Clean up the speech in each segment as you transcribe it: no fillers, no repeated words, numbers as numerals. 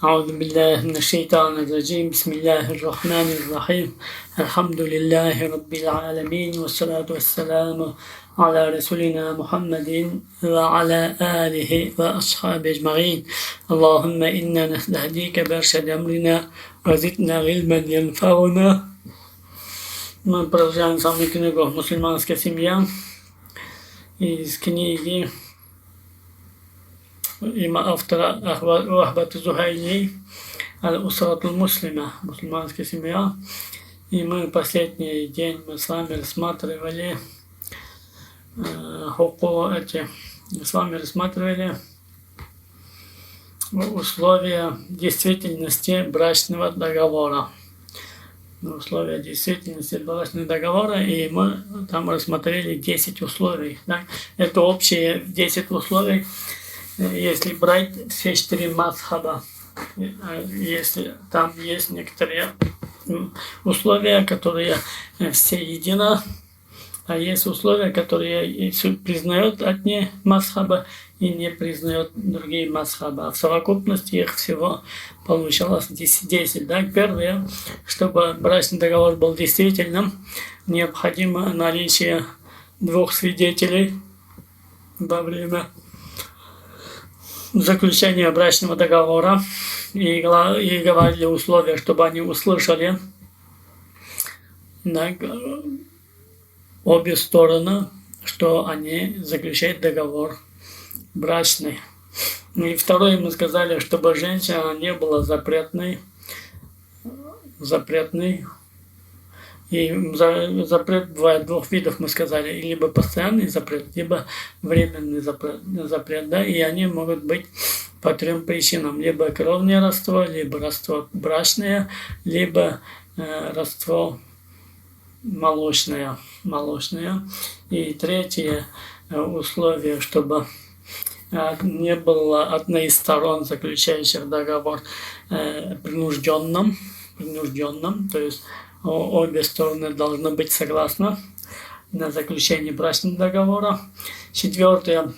أعوذ بالله من الشيطان الرجيم بسم الله الرحمن الرحيم الحمد لله رب العالمين والصلاة والسلام على رسولنا محمد وعلى آله وأصحابه أجمعين اللهم إنا نستهديك بأرشد أمرنا وزدنا علما ينفعنا. Мы продолжаем с вами книгу «Мусульманская семья» из книги автора Вахбат Зухайли «Аль-Усратуль Муслима» «Мусульманская семья». И мы последний день с вами рассматривали условия действительности брачного договора. Условия действительности брачного договора, и мы там рассмотрели 10 условий. Да? Это общие 10 условий, если брать все 4 мазхаба. Если там есть некоторые условия, которые все едины, а есть условия, которые признают одни мазхаба и не признают другие мазхаба. А в совокупности их всего получалось 10. Да? Первое, чтобы брачный договор был действительным, необходимо наличие 2 свидетелей во время заключения брачного договора. И говорили условия, чтобы они услышали, да, обе стороны, что они заключают договор брачный. И второе, мы сказали, чтобы женщина не была запретной. И запрет бывает 2 видов, мы сказали, либо постоянный запрет, либо временный запрет, да, и они могут быть по 3 причинам: либо кровное родство, либо родство брачное, либо родство молочное. И третье условие, чтобы не было одной из сторон, заключающих договор, принужденным, то есть обе стороны должны быть согласны на заключение брачного договора. Четвертое,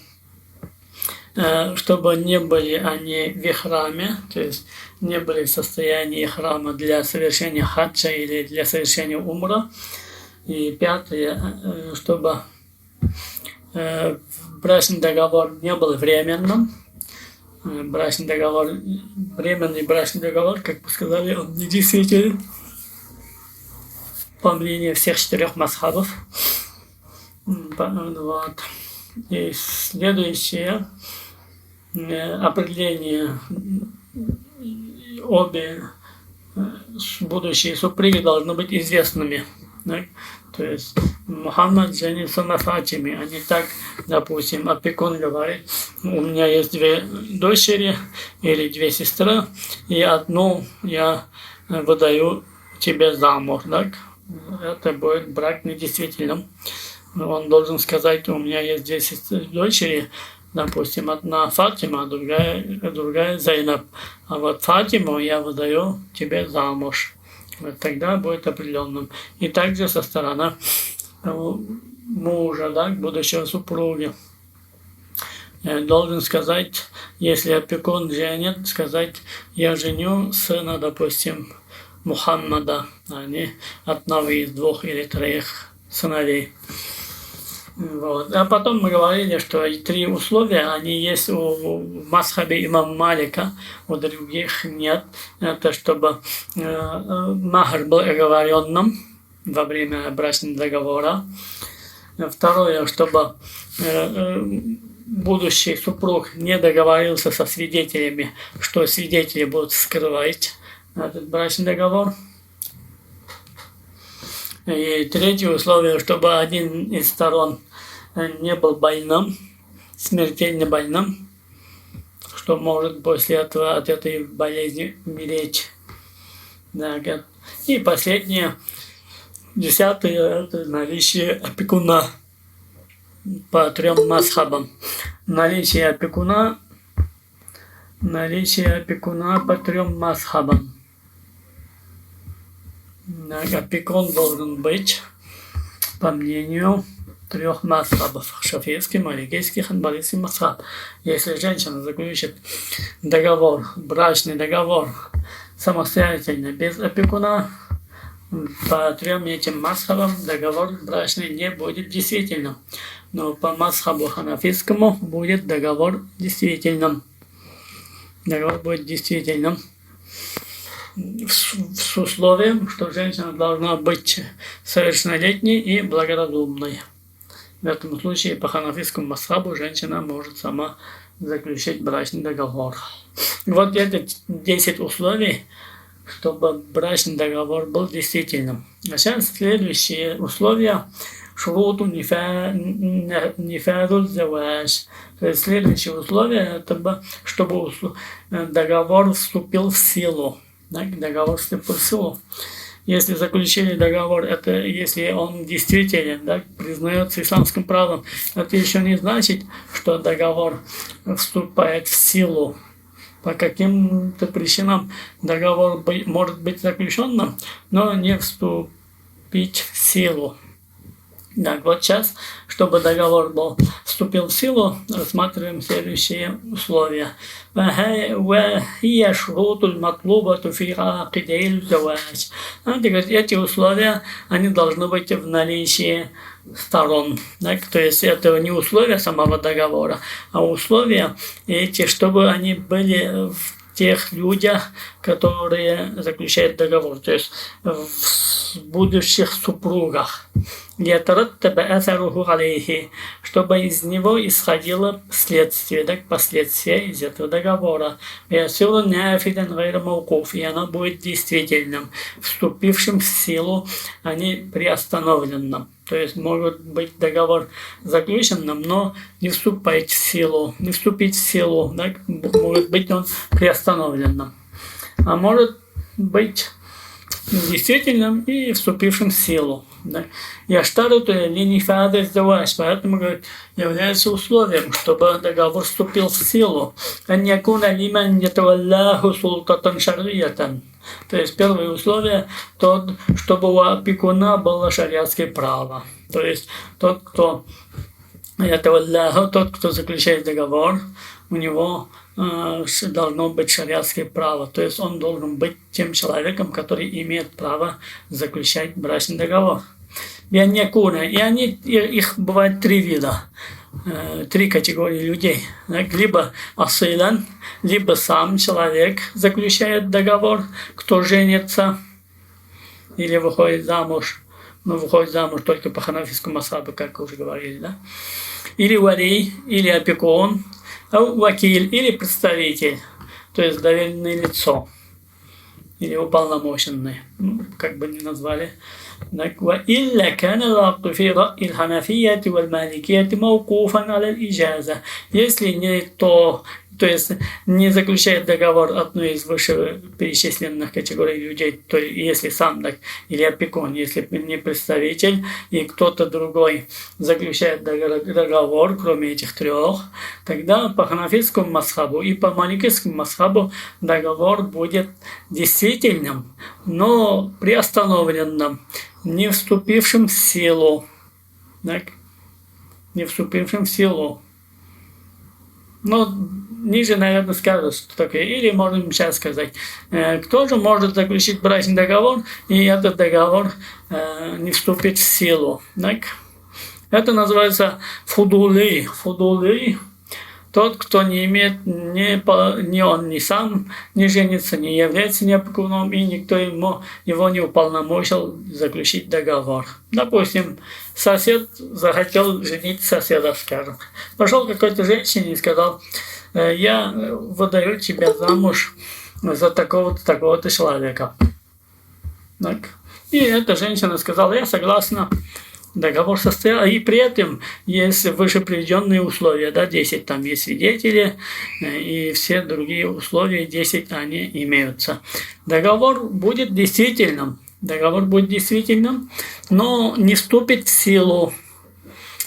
чтобы не были они в ихраме, то есть не были в состоянии ихрама для совершения хаджа или для совершения умра. И пятое, чтобы брачный договор не был временным. Временный брачный договор, как мы сказали, он не действителен по мнению всех 4 мазхабов. Вот. И следующее определение: обе будущие супруги должны быть известными. Да? То есть Мухаммад женился на Фатиме, а не так, допустим, опекун говорит: у меня есть 2 дочери или 2 сестры, и одну я выдаю тебе замуж. Так? Это будет брак недействительным. Он должен сказать: у меня есть 10 дочери, допустим, одна Фатима, а другая Зайнаб. А вот Фатиму я выдаю тебе замуж. Вот тогда будет определенным. И также со стороны мужа, да, будущего супруга, должен сказать, если опекун женит, сказать: я женю сына, допустим, Мухаммада, а не одного из 2 или 3 сыновей. Вот. А потом мы говорили, что 3 условия, они есть в мазхабе имама Малика, у других нет. Это чтобы махр был оговоренным во время брачного договора. Второе, чтобы будущий супруг не договорился со свидетелями, что свидетели будут скрывать этот брачный договор. И третье условие, чтобы один из сторон не был больным, смертельно больным, что может после этого от этой болезни умереть. И последнее, 10-е, это наличие опекуна по 3 мазхабам. Наличие опекуна по 3 мазхабам. Опекун должен быть, по мнению трех мазхабов: шафийский, маликийский, ханбалийский мазхаб. Если женщина заключит договор, брачный договор самостоятельно, без опекуна, по трем этим мазхабам договор брачный не будет действительным. Но по мазхабу ханафитскому будет договор действительным. Договор будет действительным с условием, что женщина должна быть совершеннолетней и благоразумной. В этом случае по ханафитскому мазхабу женщина может сама заключить брачный договор. Вот это 10 условий, чтобы брачный договор был действительным. А сейчас следующие условия. Шуруту нифазуль заваж. То есть следующее условие, это чтобы договор вступил в силу. Договор вступил в силу. Если заключили договор, это если он действителен, признается исламским правом, это еще не значит, что договор вступает в силу. По каким-то причинам договор может быть заключенным, но не вступить в силу. Так, вот сейчас, чтобы договор вступил в силу, рассматриваем следующие условия. Эти условия, они должны быть в наличии сторон. Так? То есть это не условия самого договора, а условия эти, чтобы они были в тех людях, которые заключают договор, то есть в будущих супругах. Чтобы из него исходило следствие, последствия из этого договора. И оно будет действительным, вступившим в силу, а не приостановленным. То есть может быть договор заключенным, но не вступить в силу. Может быть он приостановленным. А может быть действительным и вступившим в силу. Яштаруту линифадер заваш, поэтому, говорит, является условием, чтобы договор вступил в силу. Аньякуна лиман ятаваллаху султатан шарриятан. То есть первое условие, чтобы у опекуна было шариатское право. То есть тот, кто заключает договор, у него должно быть шариатское право. То есть он должен быть тем человеком, который имеет право заключать брачный договор. И их бывает 3 вида, 3 категории людей. Либо асилан, либо сам человек заключает договор, кто женится или выходит замуж. Но выходит замуж только по ханафитскому мазхабу, как уже говорили. Или вали, или опекун, вакиль, или представитель, то есть доверенное лицо, или уполномоченный, как бы ни назвали. وإلا كان العقد في رأي الحنفية والمالكية موقوفا على الإجازة. Если не то есть не заключает договор одной из вышеперечисленных категорий людей, то если сам так, или опекун, если не представитель, и кто-то другой заключает договор, кроме этих 3, тогда по ханафитскому мазхабу и по маликийскому мазхабу договор будет действительным, но приостановленным, не вступившим в силу. Не вступившим в силу. Но ниже, наверное, скажут, что такое. Или можем сейчас сказать, кто же может заключить брачный договор, и этот договор не вступит в силу. Так? Это называется фудули. Фудули – тот, кто не имеет, ни он, ни сам не женится, не является неопекуном, и никто его не уполномочил заключить договор. Допустим, сосед захотел женить соседа, скажем. Пошел к какой-то женщине и сказал: я выдаю тебя замуж за такого-то человека. Так. И эта женщина сказала: я согласна. Договор состоял, и при этом есть выше приведенные условия, 10 там есть свидетели, и все другие условия 10 они имеются. Договор будет действительным, но не вступит в силу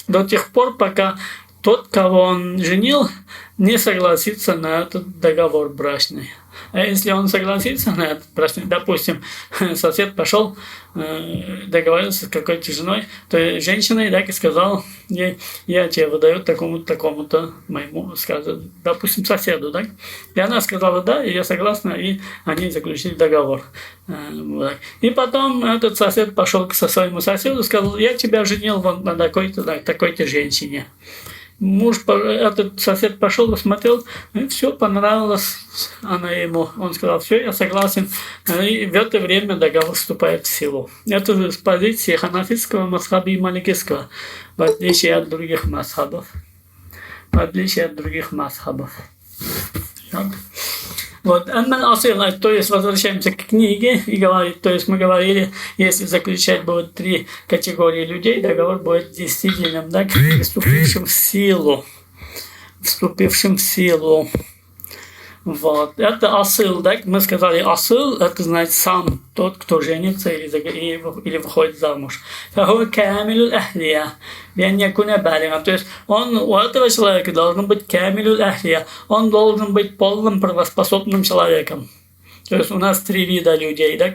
до тех пор, пока тот, кого он женил, не согласится на этот договор брачный. А если он согласится на этот брачный, допустим, сосед пошел, договорился с какой-то женой, то женщиной, так и сказал ей: я тебе выдаю такому-то, такому-то моему, допустим, соседу, так? И она сказала да, и я согласна, и они заключили договор. И потом этот сосед пошел к своему соседу и сказал: я тебя женил вон на такой-то женщине. Этот сосед пошел, посмотрел, и все, понравилось она ему. Он сказал: все, я согласен. И в это время договор вступает в силу. Это с позиции ханафитского масхаба и маликистского, в отличие от других масхабов. Вот, то есть возвращаемся к книге и говорит, то есть мы говорили, если заключать будут 3 категории людей, договор будет действительным, да, вступившим в силу. Вот. Это асыл, да? Мы сказали, асыл, это значит сам тот, кто женится или выходит замуж. То есть у этого человека должен быть камилюль ахлия, он должен быть полным правоспособным человеком. То есть у нас 3 вида людей, да?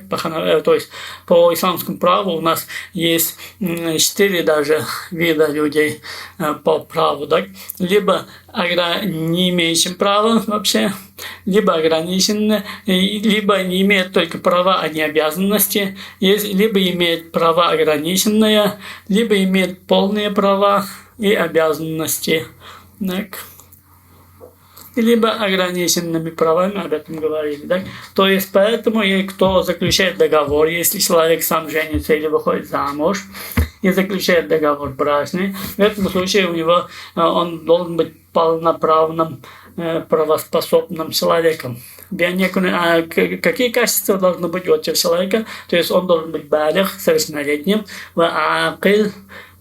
То есть по исламскому праву у нас есть 4 даже вида людей по праву, да? Либо не имеющим права вообще, либо ограниченные, либо не имеют только права, а не обязанности, либо имеют права ограниченные, либо имеют полные права и обязанности. Так? Либо ограниченными правами, об этом говорили. Да? То есть поэтому и кто заключает договор, если человек сам женится или выходит замуж и заключает договор брачный, в этом случае он должен быть полноправным правоспособным человеком. Какие качества должны быть у этого человека? То есть он должен быть балих, совершеннолетним, акил,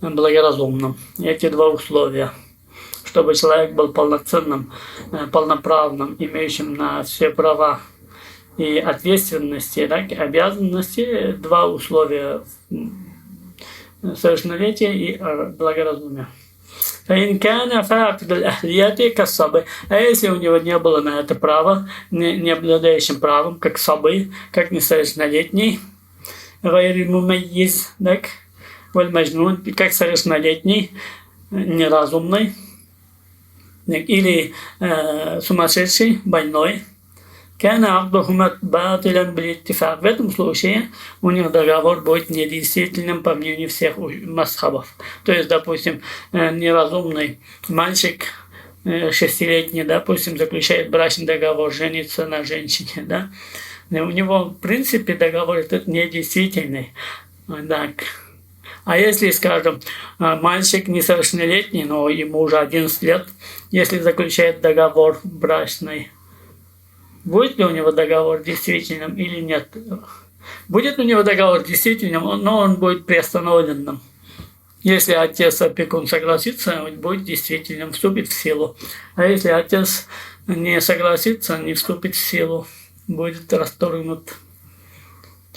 благоразумным. Эти 2 условия. Чтобы человек был полноценным, полноправным, имеющим на все права и ответственности, да, обязанности, 2 условия: совершеннолетие и благоразумие. А если у него не было на это права, не обладающим правом, как сабы, как несовершеннолетний, как совершеннолетний, неразумный, или сумасшедший, больной, в этом случае у них договор будет недействительным по мнению всех масхабов. То есть, допустим, неразумный мальчик 6-летний, допустим, заключает брачный договор, женится на женщине, да, у него в принципе договор этот недействительный. Так. А если, скажем, мальчик несовершеннолетний, но ему уже 11 лет, если заключает договор брачный, будет ли у него договор действительным или нет? Будет у него договор действительным, но он будет приостановленным. Если отец-опекун согласится, он будет действительным, вступит в силу. А если отец не согласится, не вступит в силу, будет расторгнут.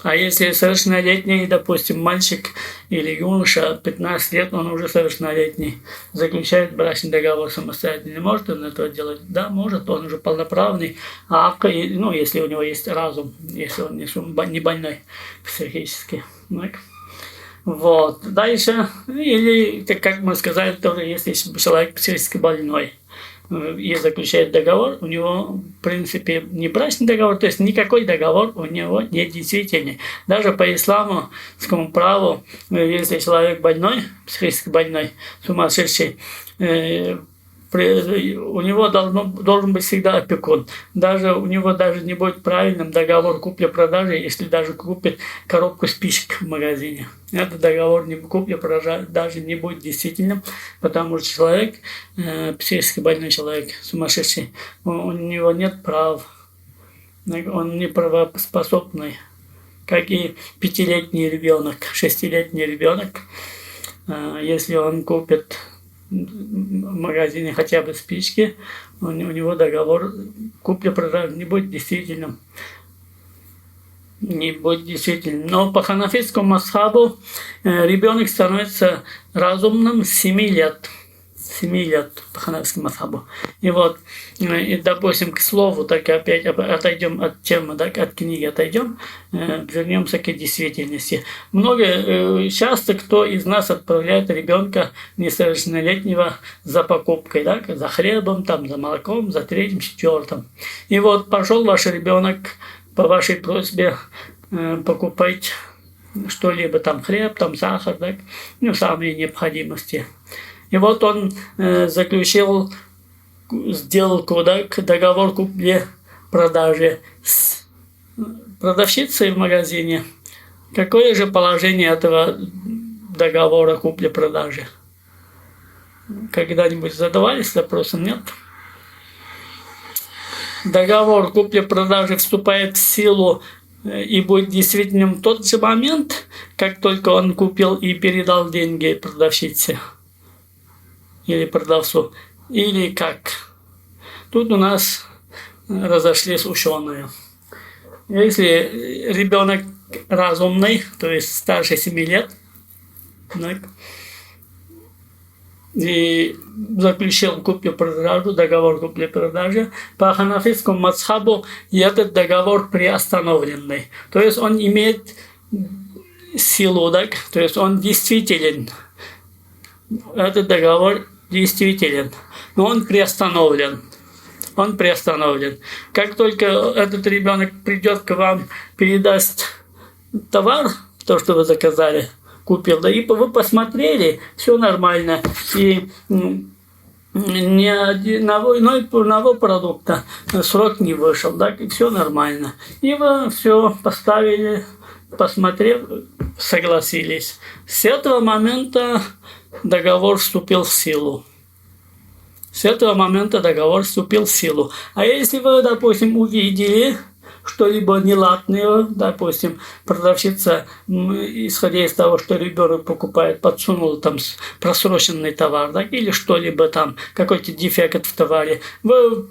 А если совершеннолетний, допустим, мальчик или юноша, 15 лет, он уже совершеннолетний, заключает брачный договор самостоятельно, может он этого делать? Да, может, он уже полноправный, если у него есть разум, если он не больной психически. Так. Вот. Дальше, или, как мы сказали, тоже, если человек психически больной и заключает договор, у него, в принципе, не брачный договор, то есть никакой договор у него не действительный. Даже по исламскому праву, если человек больной, психически больной, сумасшедший, у него должен быть всегда опекун. У него даже не будет правильным договор купли-продажи, если даже купит коробку спичек в магазине. Этот договор купли-продажи даже не будет действительным, потому что человек, психически больной человек, сумасшедший, у него нет прав, он не правоспособный, как и 5-летний ребенок, 6-летний ребенок, если он купит в магазине хотя бы спички, у него договор купли-продажи не будет действительным. Но по ханафитскому масхабу ребенок становится разумным с 7 лет. 7 лет по ханафскому мазхабу. И вот, и, допустим, к слову, так опять отойдем от темы, так, от книги отойдем, вернемся к действительности. Часто кто из нас отправляет ребенка несовершеннолетнего за покупкой, так, за хлебом, там, за молоком, за третьим, четвертым. И вот пошел ваш ребенок по вашей просьбе покупать что-либо, там хлеб, там сахар, так, самые необходимости. И вот он заключил сделку, так, договор купли-продажи с продавщицей в магазине. Какое же положение этого договора купли-продажи? Когда-нибудь задавались вопросом? Нет? Договор купли-продажи вступает в силу и будет действительным в тот же момент, как только он купил и передал деньги продавщице или продавцу, или как. Тут у нас разошлись ученые. Если ребенок разумный, то есть старше 7 лет, так, и заключил купли-продажу, договор купли-продажи, по ханафитскому мазхабу этот договор приостановленный. То есть он имеет силу, так, то есть он действителен. Этот договор действителен, но он приостановлен. Он приостановлен. Как только этот ребенок придет к вам, передаст товар, то, что вы заказали, купил, да, и вы посмотрели, все нормально, и ни одного продукта срок не вышел, так, и все нормально. И вы все поставили, посмотрев, согласились. С этого момента договор вступил в силу. С этого момента договор вступил в силу. А если вы, допустим, увидели что-либо неладное, допустим, продавщица, исходя из того, что ребенок покупает, подсунул там просроченный товар, так, или что-либо там, какой-то дефект в товаре, вы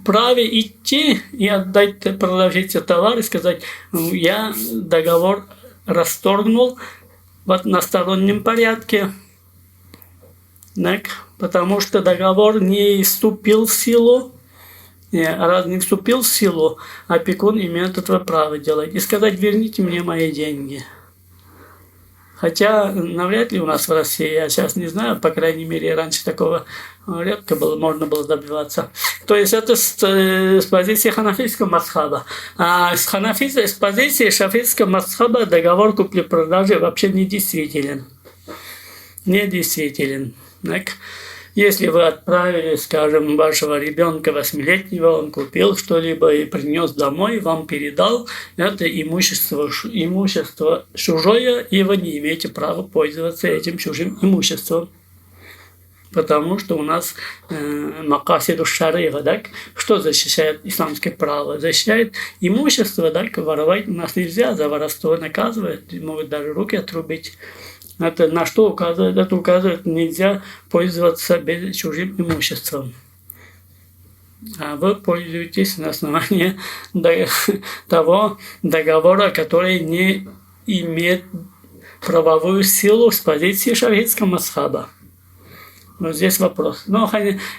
вправе идти и отдать продавщице товар и сказать: я договор расторгнул в одностороннем порядке. Так, потому что договор не вступил в силу, раз не вступил в силу, опекун имеет это право делать и сказать: верните мне мои деньги. Хотя навряд ли у нас в России, я сейчас не знаю, по крайней мере, раньше такого редко было, можно было добиваться. То есть это с позиции ханафитского мазхаба. А с позиции шафитского мазхаба договор купли-продажи вообще недействителен. Недействителен. Так. Если вы отправили, скажем, вашего ребенка 8-летнего, он купил что-либо и принес домой, вам передал, это имущество чужое, и вы не имеете права пользоваться этим чужим имуществом. Потому что у нас макасиду шария, так? Что защищает исламское право? Защищает имущество, так? Воровать у нас нельзя, за воровство наказывают, могут даже руки отрубить. Это на что указывает? Это указывает, нельзя пользоваться чужим имуществом. А вы пользуетесь на основании того договора, который не имеет правовую силу с позиции шариатского мазхаба. Вот здесь вопрос. Но,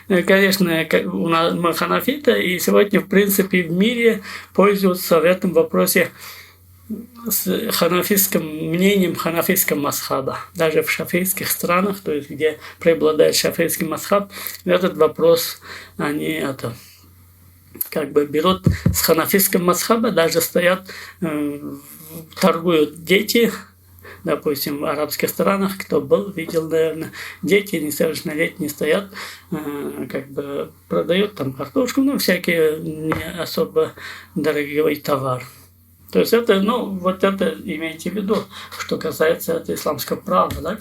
конечно, мы ханафиты, и сегодня, в принципе, в мире пользуются в этом вопросе с ханафитским мнением ханафитского мазхаба. Даже в шафийских странах, то есть где преобладает шафийский мазхаб, этот вопрос они берут с ханафитского мазхаба, даже стоят, торгуют дети, допустим, в арабских странах, кто был, видел, наверное, дети несовершеннолетние стоят, продают там картошку, всякие не особо дорогой товар. То есть это, это имейте в виду, что касается этого исламского права, так?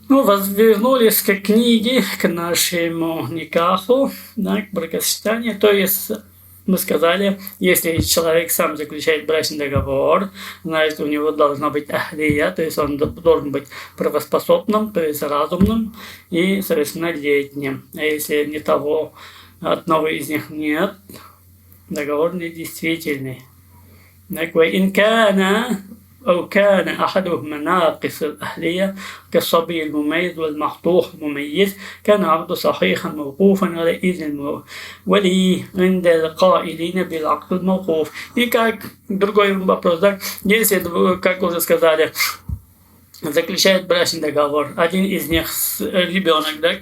Вернулись к книге, к нашему никаху, так, бракосочетанию. То есть мы сказали, если человек сам заключает брачный договор, значит, у него должна быть ахлия, то есть он должен быть правоспособным, то есть разумным и совершеннолетним. А если ни того, одного из них нет, договор недействительный. أو كان أحدهما ناقص الأهلية كالصبي المميز والمخطوح المميز كان عقد صحيحا موقوفا على إذن ولي عند القائلين بالعقد الموقوف. И как другой вопрос, да, если, как уже сказали, заключает брачный договор, один из них ребенок, да,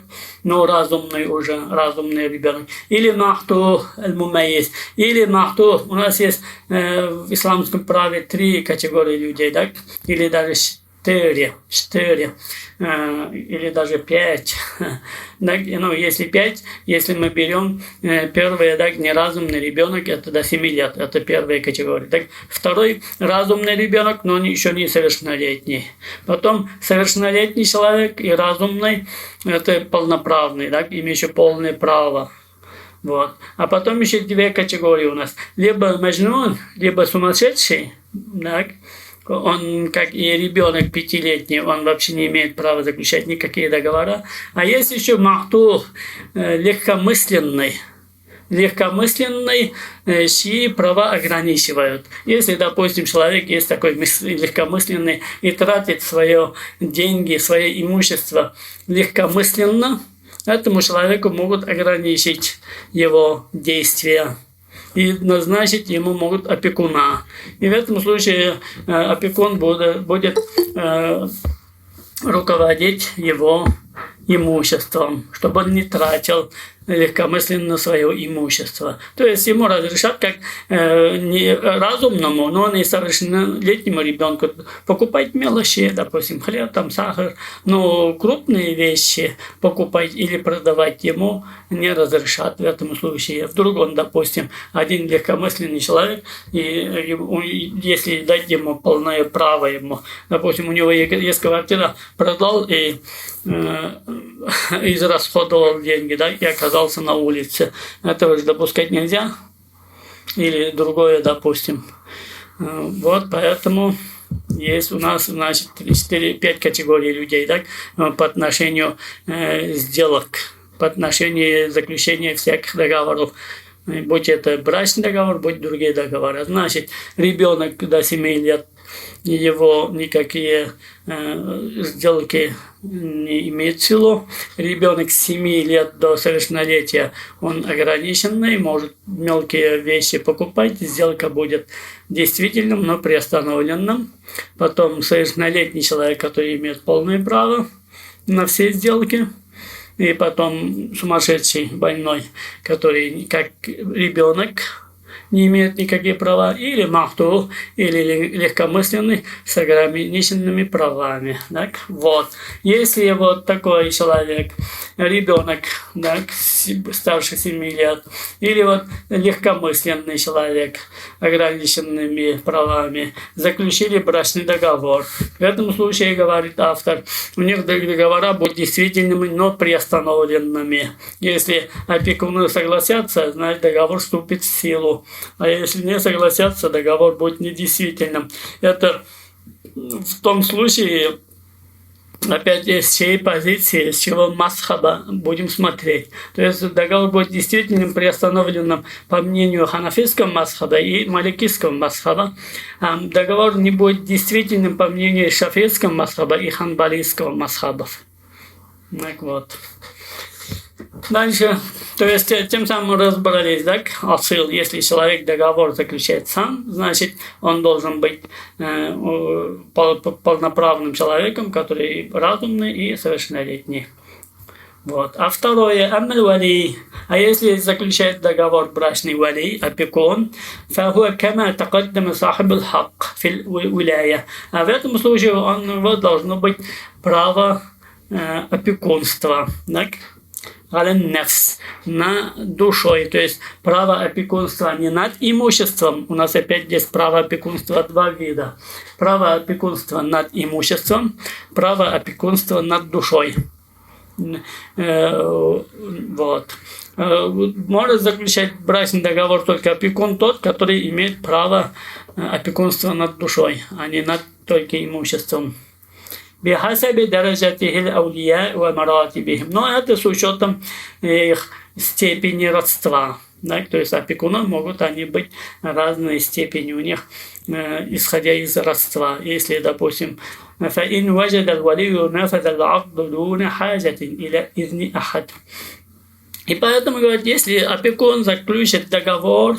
но разумный уже, разумный ребенок, или махту аль-мумайиз, или махту, у нас есть в исламском праве 3 категории людей, да, или даже 4, или даже 5. Ну, если 5, если мы берем первый, да, неразумный ребенок, это до 7 лет, это первая категория. Так, второй разумный ребенок, но еще не совершеннолетний. Потом совершеннолетний человек и разумный, это полноправный, да, имеющий полное право. Вот. А потом еще 2 категории у нас. Либо маджнун, либо сумасшедший, да, он, как и ребенок 5-летний, он вообще не имеет права заключать никакие договора. А есть еще махту, легкомысленный, чьи права ограничивают. Если, допустим, человек есть такой легкомысленный и тратит свои деньги, свое имущество легкомысленно, этому человеку могут ограничить его действия и назначить ему могут опекуна. И в этом случае опекун будет руководить его имуществом, чтобы он не тратил легкомысленно свое имущество. То есть ему разрешат как не разумному, но не совершеннолетнему ребенку покупать мелочи, допустим, хлеб, там, сахар, но крупные вещи покупать или продавать ему не разрешат в этом случае. В другом, допустим, один легкомысленный человек, и если дать ему полное право, допустим, у него есть квартира, продал и израсходовал деньги, да, и оказался на улице. Этого же допускать нельзя. Или другое, допустим. Вот поэтому есть у нас, значит, 4-5 категорий людей, да, по отношению сделок, по отношению заключения всяких договоров. Будь это брачный договор, будь другие договоры. Значит, ребенок до 7 лет, его никакие сделки не имеют силу. Ребенок с 7 лет до совершеннолетия, он ограниченный, может мелкие вещи покупать, сделка будет действительным, но приостановленным. Потом совершеннолетний человек, который имеет полное право на все сделки. И потом сумасшедший, больной, который как ребенок не имеет никаких права, или махту, или легкомысленный с ограниченными правами. Так? Вот. Если вот такой человек, ребенок, так, старше 7 лет, или вот легкомысленный человек ограниченными правами, заключили брачный договор. В этом случае, говорит автор, у них договора будут действительными, но приостановленными. Если опекуны согласятся, значит договор вступит в силу. А если не согласятся, договор будет недействительным. Это в том случае, опять с чьей позиции, с чего масхаба будем смотреть. То есть договор будет действительным, приостановленным по мнению ханафитского масхаба и маликийского масхаба. А договор не будет действительным по мнению шафиитского масхаба и ханбалийского масхабов. Так вот. Дальше, то есть тем самым разобрались, так, асыл, если человек договор заключает сам, значит он должен быть полноправным человеком, который разумный и совершеннолетний. Вот. А второе, аммаль-вали, а если заключает договор брачный вали, опекун, фахуа кама тақаддама сахиб аль-хак фил уляя. А в этом случае у него должно быть право опекунства, так? Нефс, над душой, то есть право опекунства не над имуществом. У нас опять есть право опекунства 2 вида. Право опекунства над имуществом, право опекунства над душой. Вот. Может заключать брачный договор только опекун тот, который имеет право опекунства над душой, а не над только имуществом. بحسب درجته الأولياء ومراتبهم. Но это с учетом их степени родства. Да? То есть опекуны могут они быть разной степени у них, исходя из родства. Если, допустим, فإن وجد الولي نفذ العقد دون حاجة إلى إذن أحد. И поэтому, говорит, если опекун заключит договор,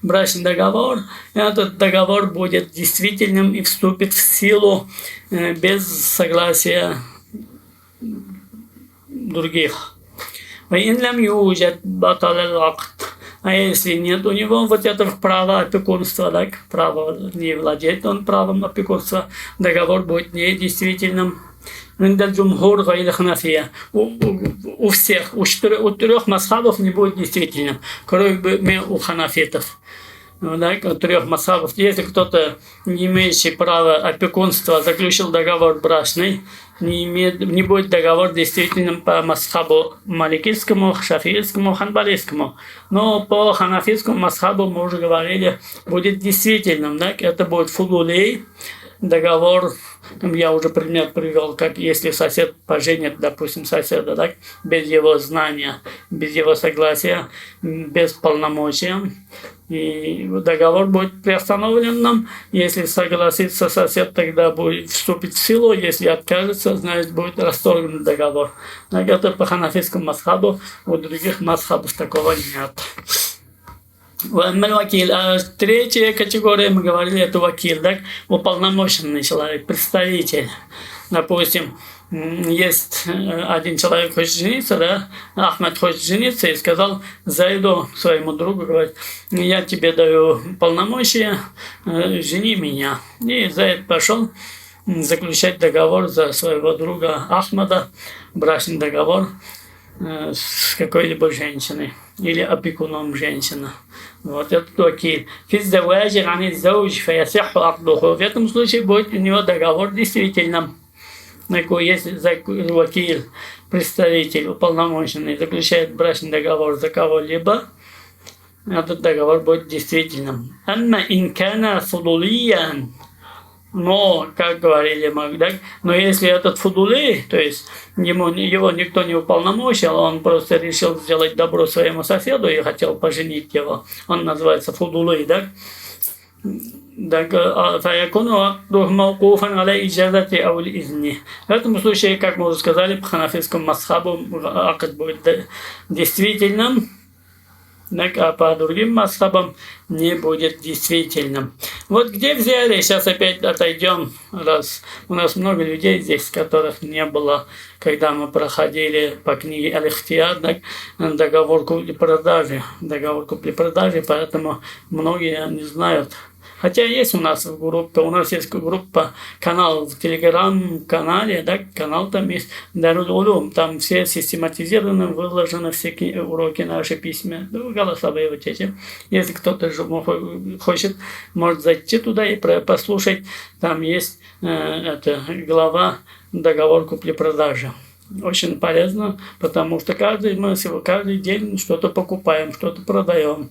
брачный договор, этот договор будет действительным и вступит в силу без согласия других. А если нет у него вот этого права опекунства, так, право не владеет он правом опекунства, договор будет недействительным. У всех, у трех масхабов не будет действительным, кроме у ханафитов. Да, у трех масхабов. Если кто-то, не имеющий права опекунства, заключил договор брачный, не будет договор действительным по масхабу маликитскому, шафиитскому, ханбалийскому. Но по ханафитскому масхабу, мы уже говорили, будет действительным. Да? Это будет фудулей, договор. Я уже пример привел, как если сосед поженит, допустим, соседа, так, без его знания, без его согласия, без полномочия. И договор будет приостановлен. Если согласится сосед, тогда будет вступить в силу. Если откажется, значит, будет расторгнут договор. Так, это по ханафитскому масхабу, у других масхабов такого нет. Третья категория, мы говорили, это вакиль, так? Уполномоченный человек, представитель. Допустим, есть один человек хочет жениться, да? Ахмед хочет жениться и сказал Зайду, своему другу, говорит, я тебе даю полномочия, жени меня. И Зайд пошел заключать договор за своего друга Ахмада, брачный договор с какой-либо женщиной или опекуном женщины. Вот этот вакиль. В этом случае будет у него договор действительным. Если вакиль, представитель, уполномоченный, заключает брачный договор за кого-либо, этот договор будет действительным. Но, как говорили мы, да, но если этот фудулей, то есть его никто не уполномочил, он просто решил сделать добро своему соседу и хотел поженить его, он называется фудулей, да? В этом случае, как мы уже сказали, по ханафитскому масхабу акд будет действительным, а по другим масхабам не будет действительным. Вот где взяли, сейчас опять отойдем, раз у нас много людей здесь, которых не было, когда мы проходили по книге Аль-Ихтияр, договор купли-продажи, поэтому многие не знают. Хотя есть у нас группа, канал в Телеграм-канале, да, канал там есть, Даруль Улум, там все систематизированы, выложены всякие уроки наши письма, голосовые вот эти. Если кто-то хочет, может зайти туда и послушать, там есть глава договор купли-продажи. Очень полезно, потому что каждый день что-то покупаем, что-то продаем.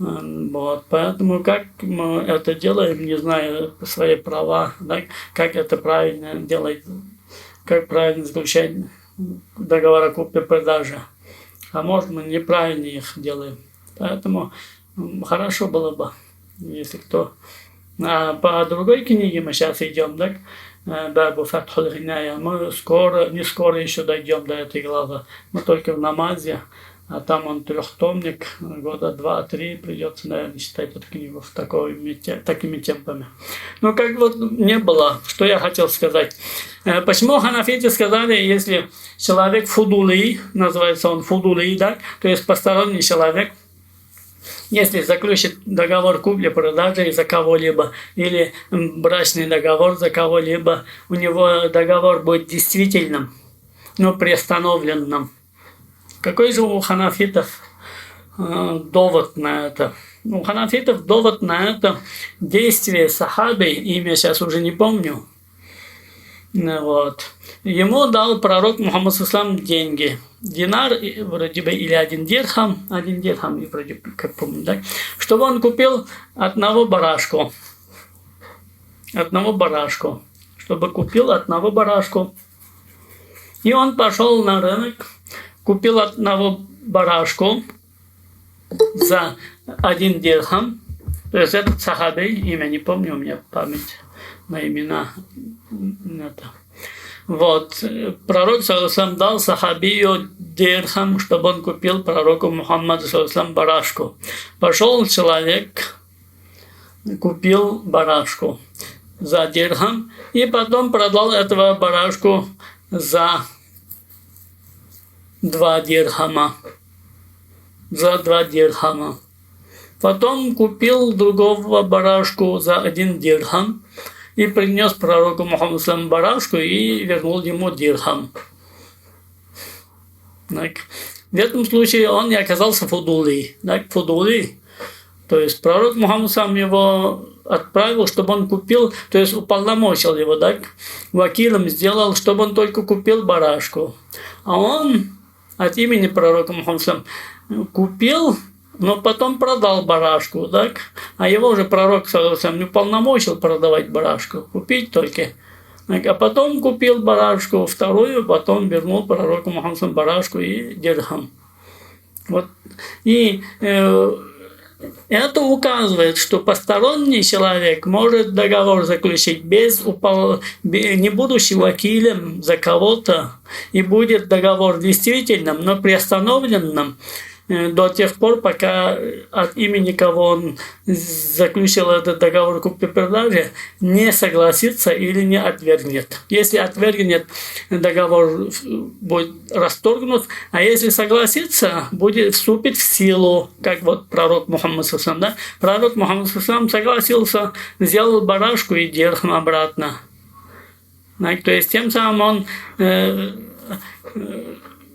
Вот, поэтому как мы это делаем, не зная свои права, да, как это правильно делать, как правильно заключать договор купли-продажи. А может, мы неправильно их делаем. Поэтому хорошо было бы, если кто... А по другой книге мы сейчас идем, так? Бабу Фатхуль Гиная. Мы не скоро еще дойдем до этой главы. Мы только в намазе. А там он трехтомник, года 2-3 придется, наверное, читать эту книгу такими темпами. Ну, как вот не было, что я хотел сказать. Почему ханафиты сказали, если человек фудули, называется он фудули, да, то есть посторонний человек, если заключит договор купли-продажи за кого-либо или брачный договор за кого-либо, у него договор будет действительным, но приостановленным. Какой же у ханафитов довод на это? У ханафитов довод на это действие сахаби, имя сейчас уже не помню. Вот. Ему дал пророк Мухаммад ﷺ деньги. Динар, вроде бы, или один дирхам, и вроде как помню, да? Чтобы он купил одного барашку. И он пошел на рынок, купил одного барашку, за 1 дирхам. То есть этот сахабей, имя не помню, у меня память на имена. Это. Вот. Пророк сам дал сахабию дирхам, чтобы он купил пророку Мухаммаду барашку. Пошел человек, купил барашку за дирхам, и потом продал этого барашку за 2 дирхама. За 2 дирхама. Потом купил другого барашку за 1 дирхам и принес пророку Мухаммаду барашку и вернул ему дирхам. Так. В этом случае он не оказался фудули. Так, фудули. То есть пророк Мухаммад сам его отправил, чтобы он купил, то есть уполномочил его, так, вакилом сделал, чтобы он только купил барашку. А он от имени пророка Мухаммада купил, но потом продал барашку, так? А его уже пророк не уполномочил продавать барашку, купить только. Так, а потом купил барашку вторую, потом вернул пророку Мухаммаду барашку и дирхам. Вот. И это указывает, что посторонний человек может договор заключить не будучи вакилем за кого-то, и будет договор действительным, но приостановленным до тех пор, пока от имени кого он заключил этот договор купли-продажи, не согласится или не отвергнет. Если отвергнет, договор будет расторгнут, а если согласится, вступит в силу, как вот пророк Мухаммад ﷺ, да? Пророк Мухаммад ﷺ согласился, сделал барашку и дирхам обратно. То есть тем самым он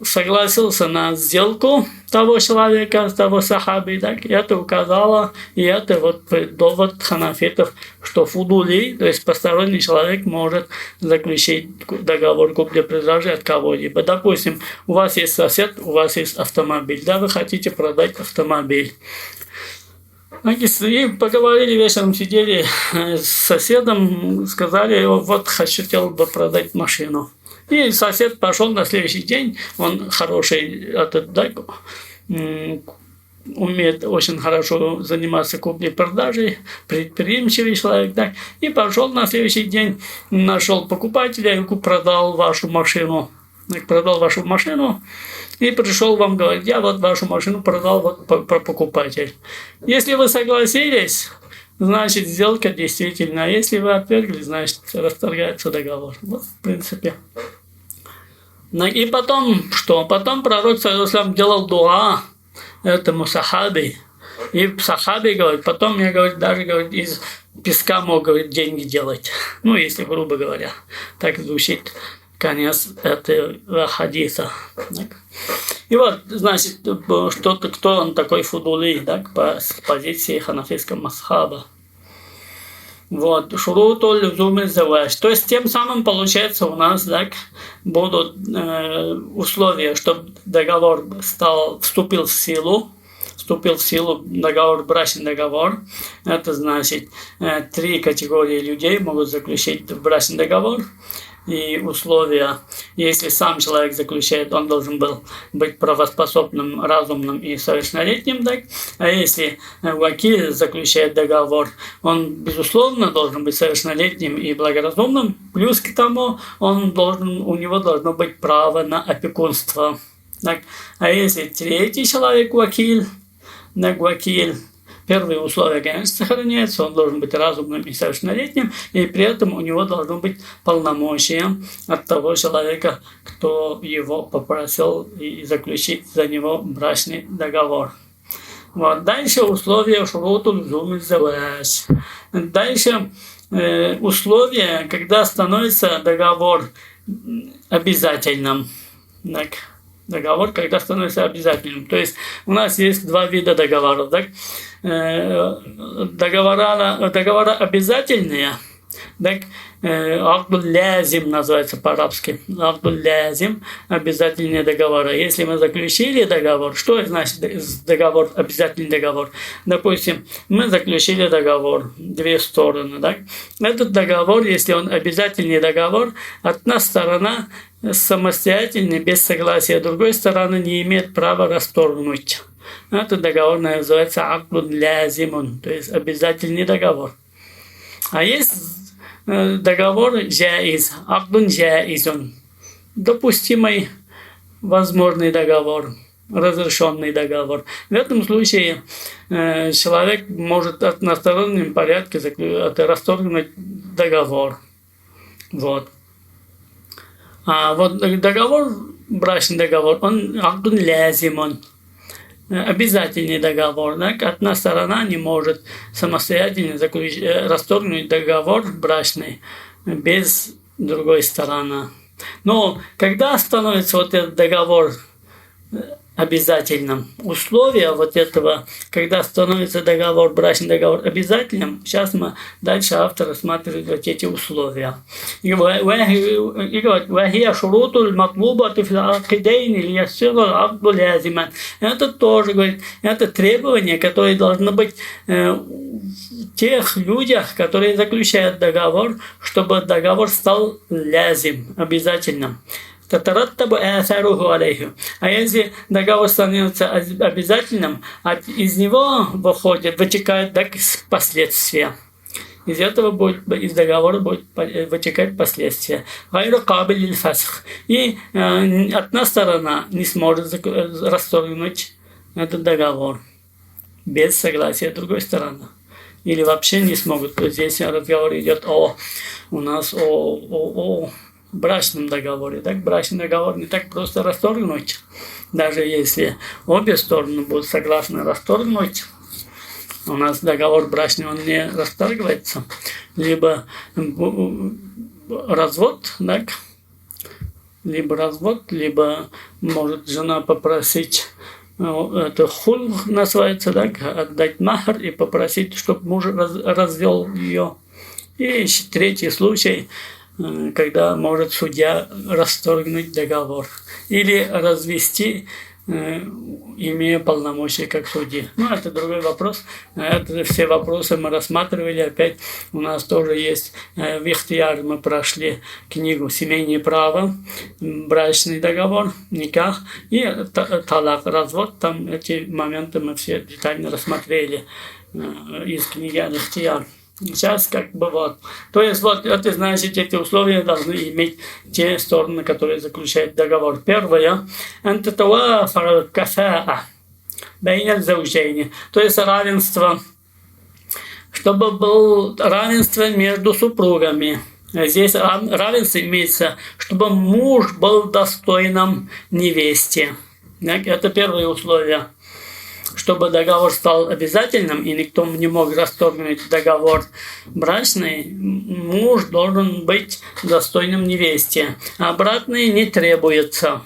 согласился на сделку того человека, того сахаби, так, и это указало, и это вот довод ханафитов, что фудули, то есть посторонний человек может заключить договор купли-продажи от кого-либо. Допустим, у вас есть сосед, у вас есть автомобиль, да, вы хотите продать автомобиль. И поговорили вечером, сидели с соседом, сказали, вот хотел бы продать машину. И сосед пошел на следующий день, он хороший, умеет очень хорошо заниматься куплей-продажей, предприимчивый человек, да, и пошел на следующий день, нашел покупателя и продал вашу машину. И пришел вам говорить, я вот вашу машину продал, вот про покупатель. Если вы согласились, значит, сделка действительно. А если вы отвергли, значит, расторгается договор. Вот, в принципе. И потом, что? Потом пророк делал дуа этому сахаби. И сахаби говорит, потом я, говорит, даже, говорит, из песка мог, говорит, деньги делать. Ну, если грубо говоря. Так звучит конец этого хадиса. И вот, значит, кто он такой фудули, так, по позиции ханафийского масхаба. Вот, шуруту люзуми заваш. То есть, тем самым, получается, у нас, так, будут условия, чтобы договор вступил в силу договор, брачный договор. Это значит, 3 категории людей могут заключить брачный договор. И условия, если сам человек заключает, он должен был быть правоспособным, разумным и совершеннолетним, так? А если вакиль заключает договор, он, безусловно, должен быть совершеннолетним и благоразумным, плюс к тому, у него должно быть право на опекунство. Так? А если третий человек вакиль, первые условия, конечно, сохраняются, он должен быть разумным и совершеннолетним, и при этом у него должно быть полномочия от того человека, кто его попросил и заключить за него брачный договор. Вот. Дальше условия шуруту люзуми заваш. Дальше условия, когда становится договор обязательным. Так. Договор, когда становится обязательным. То есть у нас есть 2 вида договоров. Так? Договора обязательные, так? Абдул-лязим называется по-арабски. Абдул-лязим – обязательные договоры. Если мы заключили договор, что значит договор, обязательный договор? Допустим, мы заключили договор, 2 стороны. Так? Этот договор, если он обязательный договор, одна сторона самостоятельно, без согласия другой стороны, не имеет права расторгнуть. этот договор называется акдун лязимун, то есть обязательный договор. А есть договор джаиз, акдун джаизун, допустимый, возможный договор, разрешенный договор. В этом случае человек может в одностороннем порядке расторгнуть договор. Вот. А вот договор, брачный договор, он акдун лязимун, обязательный договор. Так? Одна сторона не может самостоятельно расторгнуть договор брачный без другой стороны. Но когда становится вот этот договор обязательным, условия вот этого, когда становится договор, брачный договор обязательным, сейчас мы дальше автор рассматривает вот эти условия. И говорит, это тоже, говорит, это требования, которые должны быть в тех людях, которые заключают договор, чтобы договор стал лязим, обязательным. А если договор становится обязательным, из него вытекают последствия. Из договора будет вытекать последствия. И одна сторона не сможет расторгнуть этот договор без согласия другой стороны. Или вообще не смогут. Здесь разговор идет о брачном договоре. Так, брачный договор не так просто расторгнуть. Даже если обе стороны будут согласны расторгнуть, у нас договор брачный, он не расторгивается. Либо развод, так, либо может жена попросить, это хуль называется, так, отдать махр и попросить, чтобы муж развел ее. И третий случай, когда может судья расторгнуть договор или развести, имея полномочия как судьи. Это другой вопрос. Это все вопросы мы рассматривали. Опять у нас тоже есть в Ихтияр, мы прошли книгу «Семейное право», брачный договор, никах и талак, развод. Там эти моменты мы все детально рассмотрели из книги «Ихтияр». Сейчас вот. То есть вот это значит, эти условия должны иметь те стороны, которые заключают договор. Первое, то есть равенство, чтобы было равенство между супругами. Здесь равенство имеется, чтобы муж был достойным невесте. Это первое условие. Чтобы договор стал обязательным, и никто не мог расторгнуть договор брачный, муж должен быть достойным невесте. Обратное не требуется.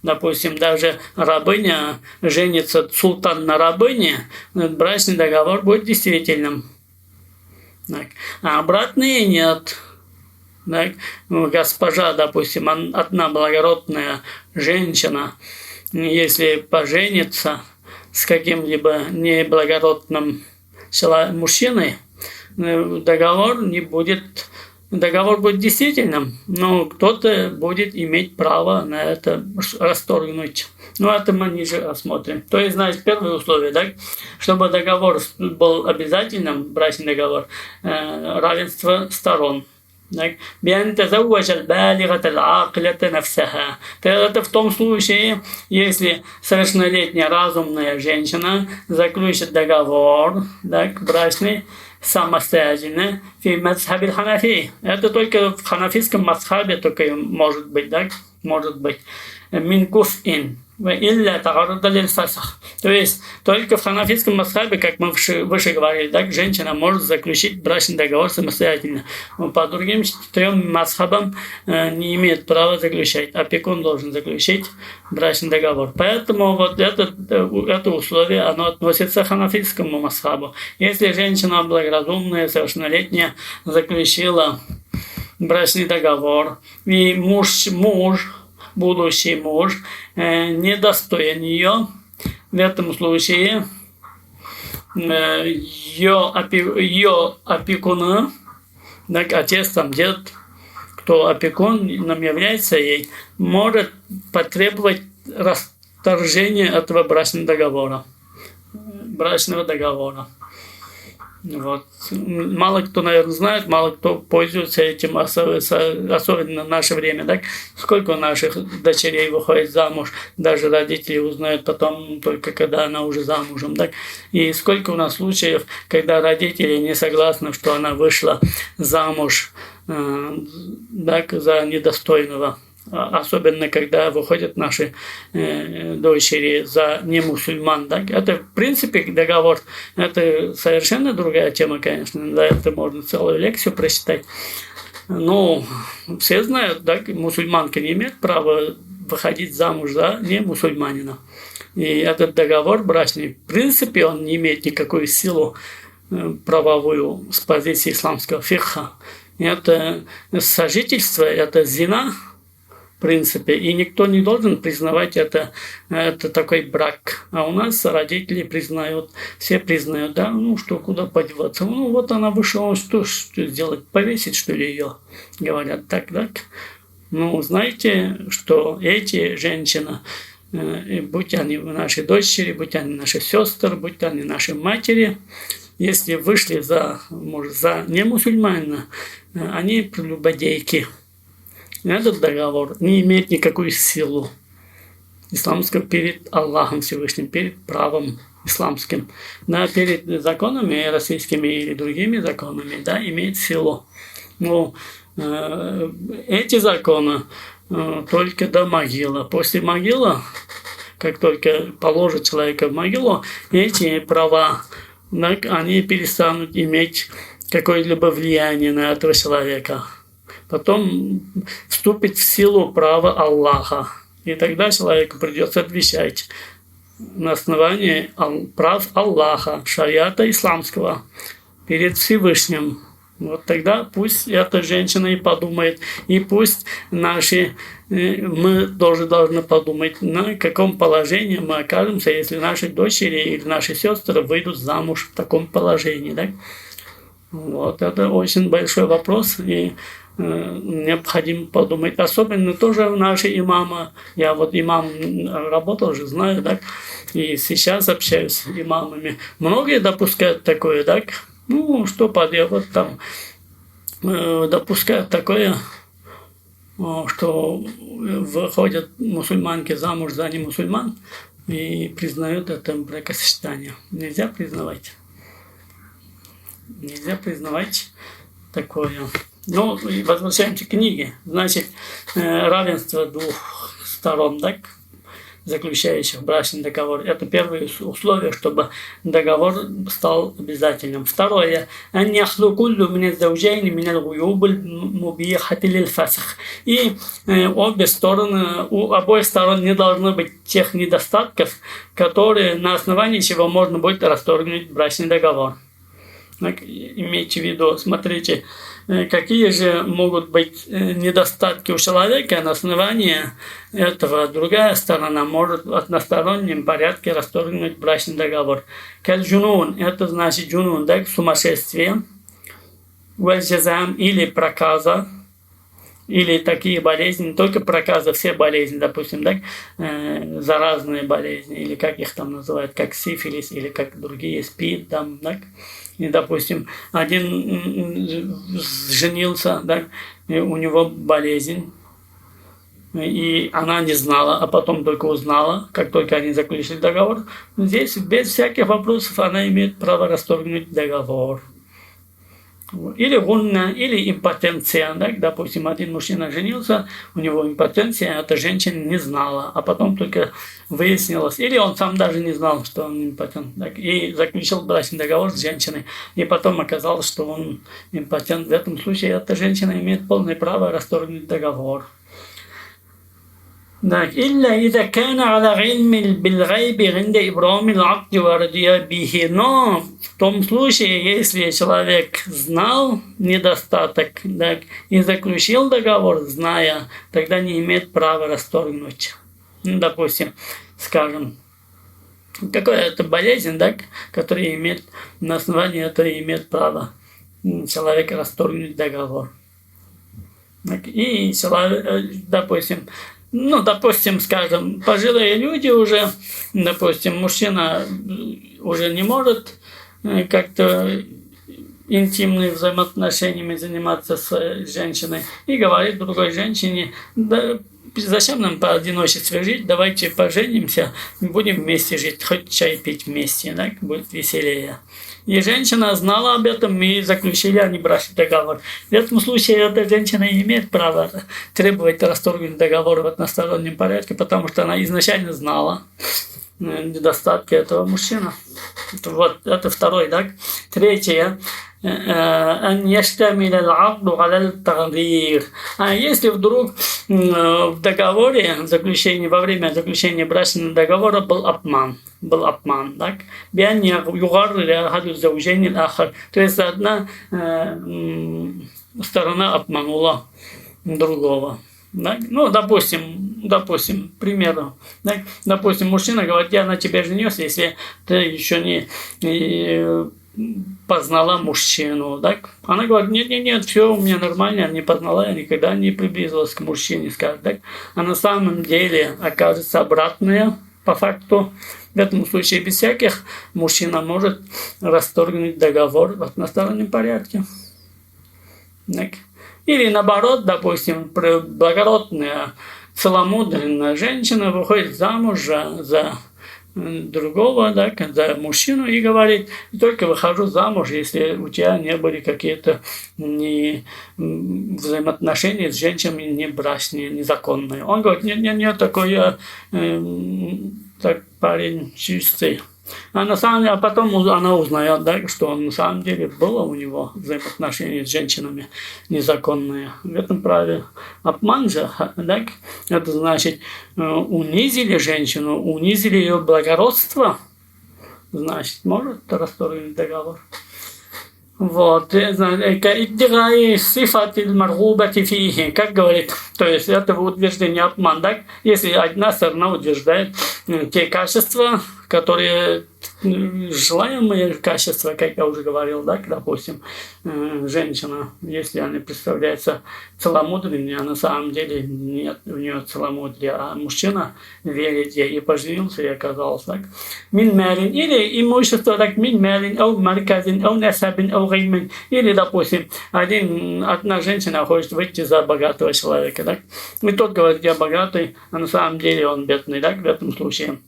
Допустим, даже рабыня женится, султан на рабыне, брачный договор будет действительным. Так. А обратное нет. Так. Госпожа, допустим, одна благородная женщина, если поженится с каким-либо неблагородным мужчиной, договор будет действительным, но кто-то будет иметь право на это расторгнуть. Это мы ниже рассмотрим. То есть, значит, первое условие, так, чтобы договор был обязательным, брачный договор, равенство сторон. بأن تزوج البالغة العاقلة نفسها. Это в том случае, если совершеннолетняя разумная женщина заключит договор, так, брачный, самостоятельно, фи мазхабиль ханафи. Это только в ханафийском мазхабе только может быть, так, может быть. Мин куф'ин. То есть только в ханафитском мазхабе, как мы выше говорили, так, женщина может заключить брачный договор самостоятельно. По другим 3 мазхабам не имеет права заключать. Опекун должен заключить брачный договор. Поэтому вот это условие, оно относится к ханафитскому мазхабу. Если женщина благоразумная, совершеннолетняя, заключила брачный договор, и будущий муж недостоин ее, в этом случае ее опекуны, так, отец, там, дед, кто опекун нам является ей, может потребовать расторжение этого брачного договора. Вот. Мало кто, наверное, знает, мало кто пользуется этим, особенно в наше время. Так? Сколько наших дочерей выходит замуж, даже родители узнают потом, только когда она уже замужем. Так? И сколько у нас случаев, когда родители не согласны, что она вышла замуж так, за недостойного. Особенно, когда выходят наши дочери за немусульман. Так? Это, в принципе, договор. Это совершенно другая тема, конечно. За это можно целую лекцию прочитать. Но все знают, так, мусульманка не имеет права выходить замуж за немусульманина. И этот договор брачный, в принципе, он не имеет никакую силу правовую с позиции исламского фикха. Это сожительство, это зина, в принципе, и никто не должен признавать это такой брак. А у нас родители признают, все признают, да, ну что, куда подеваться? Ну вот она вышла, что сделать, повесить, что ли, ее? Говорят так. Ну, знаете, что эти женщины, будь они наши дочери, будь они наши сестры, будь они наши матери, если вышли за немусульманина, они прелюбодейки. Этот договор не имеет никакую силу исламскую перед Аллахом Всевышним, перед правом исламским. Да, перед законами российскими или другими законами, да, имеет силу. Но эти законы только до могилы. После могилы, как только положат человека в могилу, эти права, они перестанут иметь какое-либо влияние на этого человека. Потом вступит в силу право Аллаха. И тогда человеку придется отвечать на основании прав Аллаха, шариата исламского, перед Всевышним. Вот тогда пусть эта женщина и подумает, и пусть мы тоже должны подумать, на каком положении мы окажемся, если наши дочери или наши сестры выйдут замуж в таком положении. Да? Вот это очень большой вопрос, и необходимо подумать. Особенно тоже наши имамы. Я вот имам работал уже, знаю, так, и сейчас общаюсь с имамами. Многие допускают такое, так, ну, что вот там допускают такое, что выходят мусульманки замуж за немусульман и признают это бракосочетание. Нельзя признавать такое. Ну, возвращаемся к книге. Значит, равенство двух сторон, так, заключающих брачный договор. Это первое условие, чтобы договор стал обязательным. Второе. И у обоих сторон не должно быть тех недостатков, которые, на основании чего можно будет расторгнуть брачный договор. Так, имейте в виду, смотрите, какие же могут быть недостатки у человека, на основании этого другая сторона может в одностороннем порядке расторгнуть брачный договор. Каль-джунун, это значит джунун, да, сумасшествие, валь-джазам или проказа, или такие болезни, не только проказа, все болезни, допустим, так, заразные болезни, или как их там называют, как сифилис, или как другие, СПИД, там, так. И, допустим, один женился, да, и у него болезнь, и она не знала, а потом только узнала, как только они заключили договор. Здесь без всяких вопросов она имеет право расторгнуть договор. Или гунна, или импотенция. Да? Допустим, один мужчина женился, у него импотенция, эта женщина не знала, а потом только выяснилось. Или он сам даже не знал, что он импотент. Так? И заключил брачный договор с женщиной. И потом оказалось, что он импотент. В этом случае эта женщина имеет полное право расторгнуть договор. إلا إذا كان على علم بالغيب عند إبرام العقد ورضي به. Но в том случае, если человек знал недостаток, так, и заключил договор, зная, тогда не имеет права расторгнуть. Допустим, скажем, какая-то болезнь, так, которая имеет, на основании этого имеет право человек расторгнуть договор. Так, и человек, допустим, ну, допустим, скажем, пожилые люди уже, допустим, мужчина уже не может как-то интимными взаимоотношениями заниматься с женщиной и говорит другой женщине: да, зачем нам по одиночеству жить, давайте поженимся, будем вместе жить, хоть чай пить вместе, да, будет веселее. И женщина знала об этом, и заключили они брачный договор. В этом случае эта женщина имеет право требовать расторгнуть договор в одностороннем порядке, потому что она изначально знала недостатки этого мужчины. Вот, это второй, да. Третье. А если вдруг в договоре, во время заключения брачного договора был обман, так? То есть одна сторона обманула другого. Да? Ну, допустим, к примеру, да? Допустим, мужчина говорит: я на тебя женюсь, если ты еще не познала мужчину, так? Она говорит: нет, все у меня нормально, не познала, я никогда не приблизилась к мужчине, скажет, так? А на самом деле окажется обратное по факту. В этом случае без всяких мужчина может расторгнуть договор в одностороннем порядке. Так? Или наоборот, допустим, благородная, целомудренная женщина выходит замуж за другого, да, за мужчину и говорит: только выхожу замуж, если у тебя не были какие-то взаимоотношения с женщинами не брачные, незаконные. Он говорит: нет, такой я так парень чистый. А потом она узнает, да, что на самом деле было у него взаимоотношения с женщинами незаконные. В этом праве обман же, да, это значит, унизили женщину, унизили ее благородство, значит, может расторгнуть договор. Вот, как говорит, то есть это утверждение обман, да? Если одна сторона утверждает те качества, которые желаемые качества, как я уже говорил, да, допустим, женщина, если она представляется целомудренной, а на самом деле нет у нее целомудрия, а мужчина верит ей и поженился, и оказался, так. Мин малин, или имущество, так, мин малин, ау марказин, ау насабин, ау гаймин, или, допустим, одна женщина хочет выйти за богатого человека, так, и тот говорит: я богатый, а на самом деле он бедный, так, в этом случае.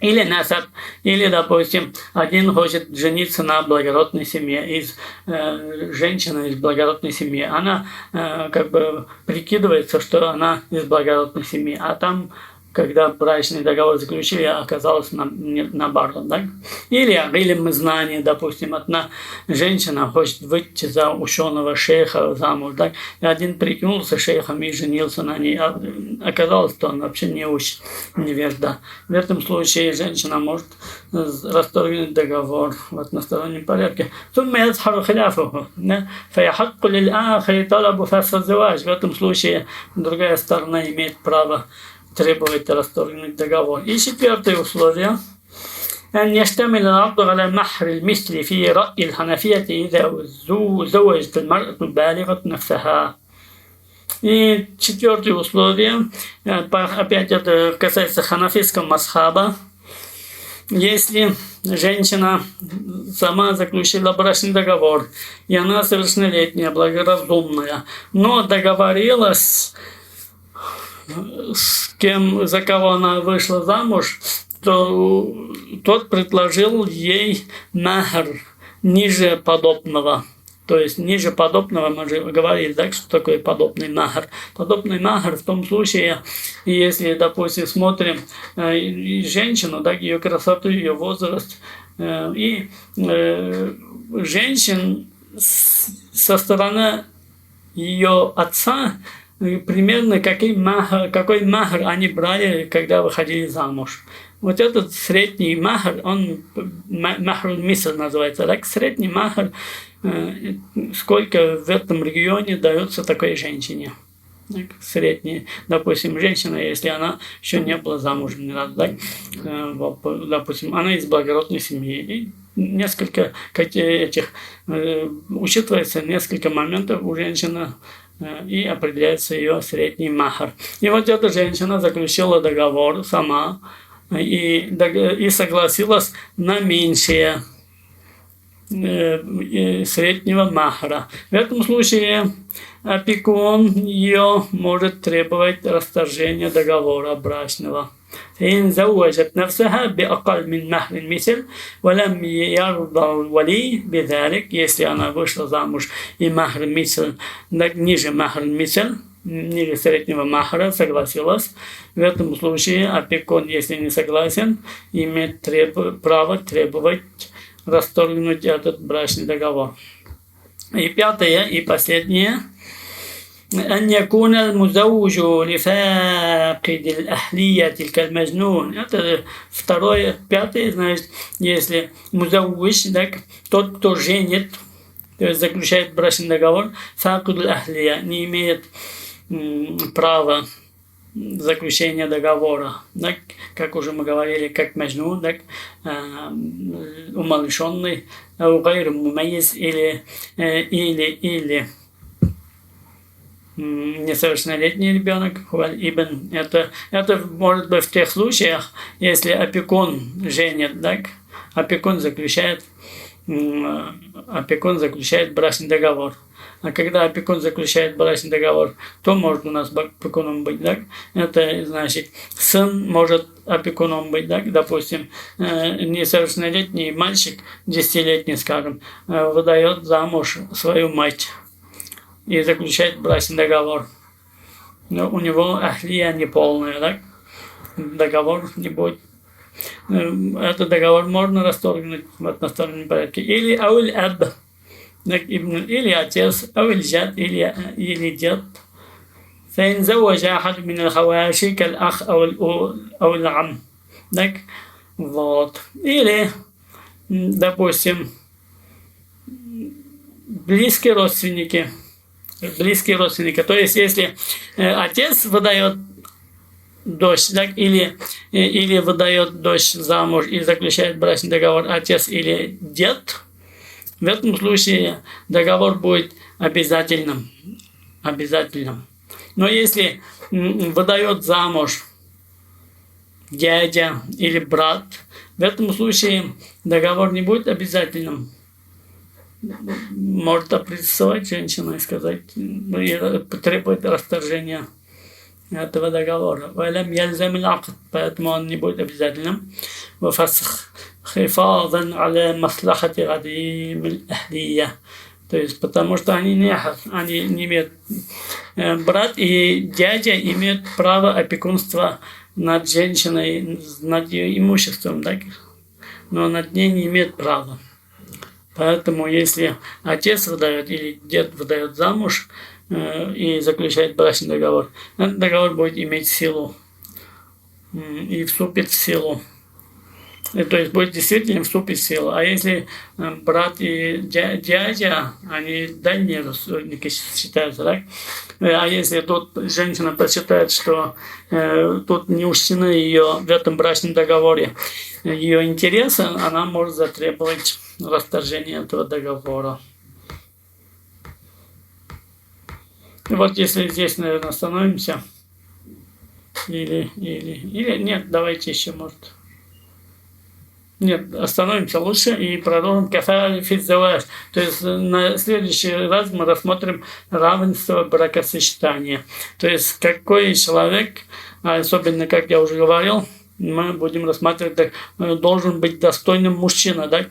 Или насаб, или, допустим, один хочет жениться на благородной семье, женщина из благородной семьи. Она как бы прикидывается, что она из благородной семьи, а там, когда брачный договор заключили, оказалось наоборот, да? Или мы знание, допустим, одна женщина хочет выйти за ученого шейха замуж, да? И один прикинулся шейхом и женился на ней, а оказалось, что он вообще не учит, невежда. В этом случае женщина может расторгнуть договор в одностороннем порядке. В этом случае другая сторона имеет право требует расторгнуть договор. И четвертое условие. أن يشتمل العقد على مهر المثل في رأي الحنفية إذا زوجت المرأة البالغة نفسها. И четвертое условие, опять это касается ханафитского масхаба. Если женщина сама заключила брачный договор, и она совершеннолетняя, благоразумная, но договорилась с кем, за кого она вышла замуж, то тот предложил ей махр ниже подобного. То есть ниже подобного, мы же говорили, да, что такое подобный махр. Подобный махр в том случае, если, допустим, смотрим женщину, да, ее красоту, ее возраст, и женщин со стороны ее отца, примерно какой махр они брали, когда выходили замуж. Вот этот средний махр, он махр миср называется, так, средний махр, сколько в этом регионе дается такой женщине. Так, средний, допустим, женщина, если она еще не была замужем ни разу, так, допустим, она из благородной семьи, и несколько учитывается несколько моментов у женщины, и определяется ее средний махр. И вот эта женщина заключила договор сама и согласилась на меньшее среднего махра. В этом случае опекун ее может требовать расторжения договора брачного. فإن زوجت نفسها بأقل من مهر المثل ولم يرضى الولي بذلك, если она вышла замуж и махр мисль ниже махр мисль, ниже среднего махра, согласилась, в этом случае опекун, если не согласен, имеет право требовать расторгнуть этот брачный договор. И пятое, и последнее. أن يكون المزوج لفاقد الأهلية كالمجنون. Это второе, пятое, значит, если музауж, так, тот, кто женит, то есть заключает брачный договор, факуд аль-ахлия, не имеет права заключения договора, так, как уже мы говорили, как маджнун, так, умалишенный, или несовершеннолетний ребенок, это может быть в тех случаях, если опекун женит, так, опекун заключает брачный договор. А когда опекун заключает брачный договор, то может у нас опекуном быть, так? Это значит, сын может опекуном быть, так? Допустим, несовершеннолетний мальчик, 10-летний, скажем, выдает замуж свою мать и заключает брачный договор. Но у него ахлия неполная, так? Договор не будет. Этот договор можно расторгнуть в одностороннем порядке. Или ауль аб, или отец, ауль джад, или дед. فإن زوج أحد من الخواشي كالأخ أو العم. Так, вот. Или, допустим, близкие родственники. То есть, если отец выдает дочь, так, или выдает дочь замуж и заключает брачный договор отец или дед, в этом случае договор будет обязательным. Но если выдает замуж дядя или брат, в этом случае договор не будет обязательным. Может опрессовать женщину и сказать, и потребует расторжения этого договора. Поэтому он не будет обязательным. То есть, потому что они не имеют, брат и дядя имеют право опекунства над женщиной, над ее имуществом, так? Но над ней не имеют права. Поэтому, если отец выдает или дед выдает замуж и заключает брачный договор, этот договор будет иметь силу и вступит в силу. То есть будет действительно вступить в силу. А если брат и дядя, они дальние родственники считаются, так? А если тут женщина посчитает, что тут не учтены ее в этом брачном договоре ее интересы, она может затребовать расторжение этого договора. И вот если здесь, наверное, остановимся. Или нет, давайте еще, может. Нет, остановимся лучше и продолжим кафара физзаваж. То есть на следующий раз мы рассмотрим равенство бракосочетания. То есть какой человек, особенно, как я уже говорил, мы будем рассматривать, должен быть достойным мужчина, так?